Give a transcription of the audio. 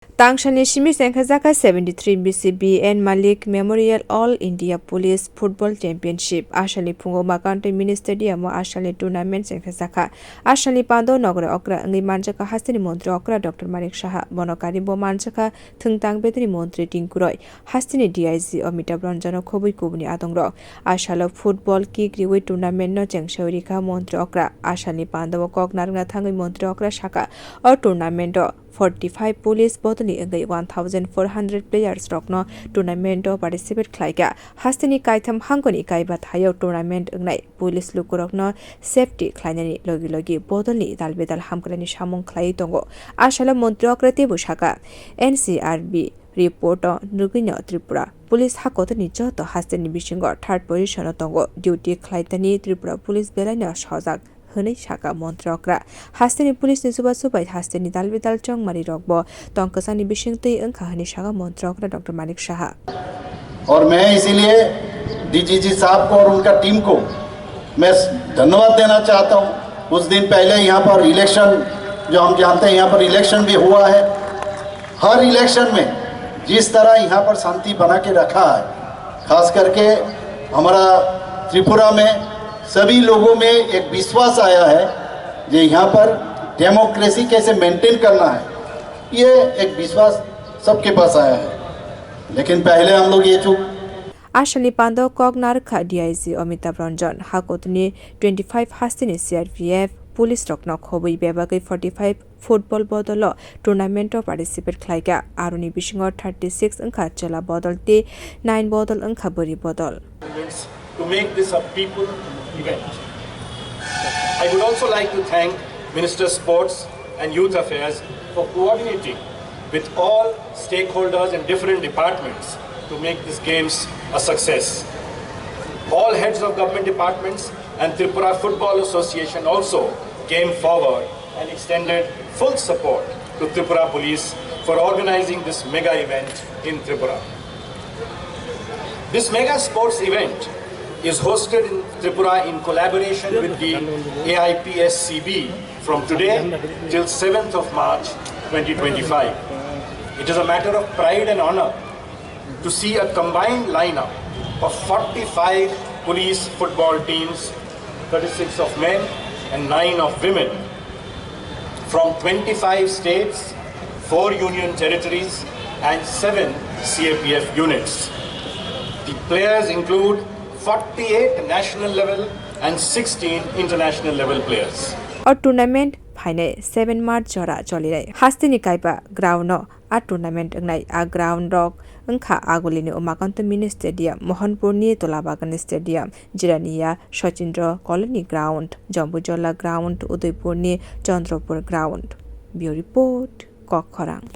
Tangshani Shimi Senkazaka 73 BCB and Malik Memorial All India Police Football Championship Ashali Pungo Makante Mini Stadium Ashali Tournament Senkazaka Ashali Pando Nogre Okra Ngi Manchaka Hastini Montri Okra Dr. Malik Shaha Bonokari Bo Manchaka Tungtang Betri Montri Tinkuroi Hastini DIZ Omita Bronjano Kobui Kubuni Adongro Ashalo Football Kick Riwe Tournament No Chengsho Rikha Montri Okra Ashali Pando Kok Naranga Tangi Montri Okra Shaka or Tournament 45 police botany ngai 1400 players rokno tournament participate khlaiga hastini kaitham hangoni kaiba thayo tournament ngai police lukurokno safety khlainani logi logi botany dalbedal hamklani samung khlai tongo ashala montri okrati bushaka NCRB report nugino Tripura police hakotani joto hastini bishingo third position tongo duty khlaitani Tripura police belana shajak Huni Shaka Montrokra Hastini police Nisuba Subai Hastini Dalvidal Chong Mari Rogbo Tonkasani Bishingti Unkahani Shaka Montrokra Dr. Malik Shaha और मैं इसीलिए DGG साहब को और उनका team को मैं धन्यवाद देना चाहता हूं कुछ दिन पहले यहां पर इलेक्शन जो हम जानते हैं यहां पर इलेक्शन भी हुआ है हर इलेक्शन में जिस तरह यहां पर शांति बना के रखा है खास करके हमारा त्रिपुरा में सभी लोगों में एक विश्वास आया है कि यहाँ पर डेमोक्रेसी कैसे मेंटेन करना है ये एक विश्वास सबके पास आया है लेकिन पहले हम लोग ये चूक Ashali Pando Kognar DIZ Omita Bronjon Hakotni 25 Hastini CRPF Police Rockno Hobui Bebagi 45 football bottle tournament participate Klaiga Aruni Bishingo 36 Unka Chela bottle tea 9 bottle Unkaburi bottle. To make this a people event. I would also like to thank Minister Sports and Youth Affairs for coordinating with all stakeholders in different departments to make these games a success. All heads of government departments and Tripura Football Association also came forward and extended full support to Tripura Police for organizing this mega event in Tripura. This mega sports event is hosted in Tripura in collaboration with the AIPSCB from today till 7th of March 2025. It is a matter of pride and honor to see a combined lineup of 45 police football teams, 36 of men and 9 of women, from 25 states, 4 union territories and 7 CAPF units. The players include 48 national level and 16 international level players. A tournament Pine 7 March Jora Jolly Hastini Kaipa ground a tournament night a ground rock Unka Agolini Omakanto Mini Stadium Mohanpurni Tolabagan Stadium Jirania Shachindra Colony Ground Jambujola Ground Udaipurni Chandropur Ground. Bureau Report Kokkorang.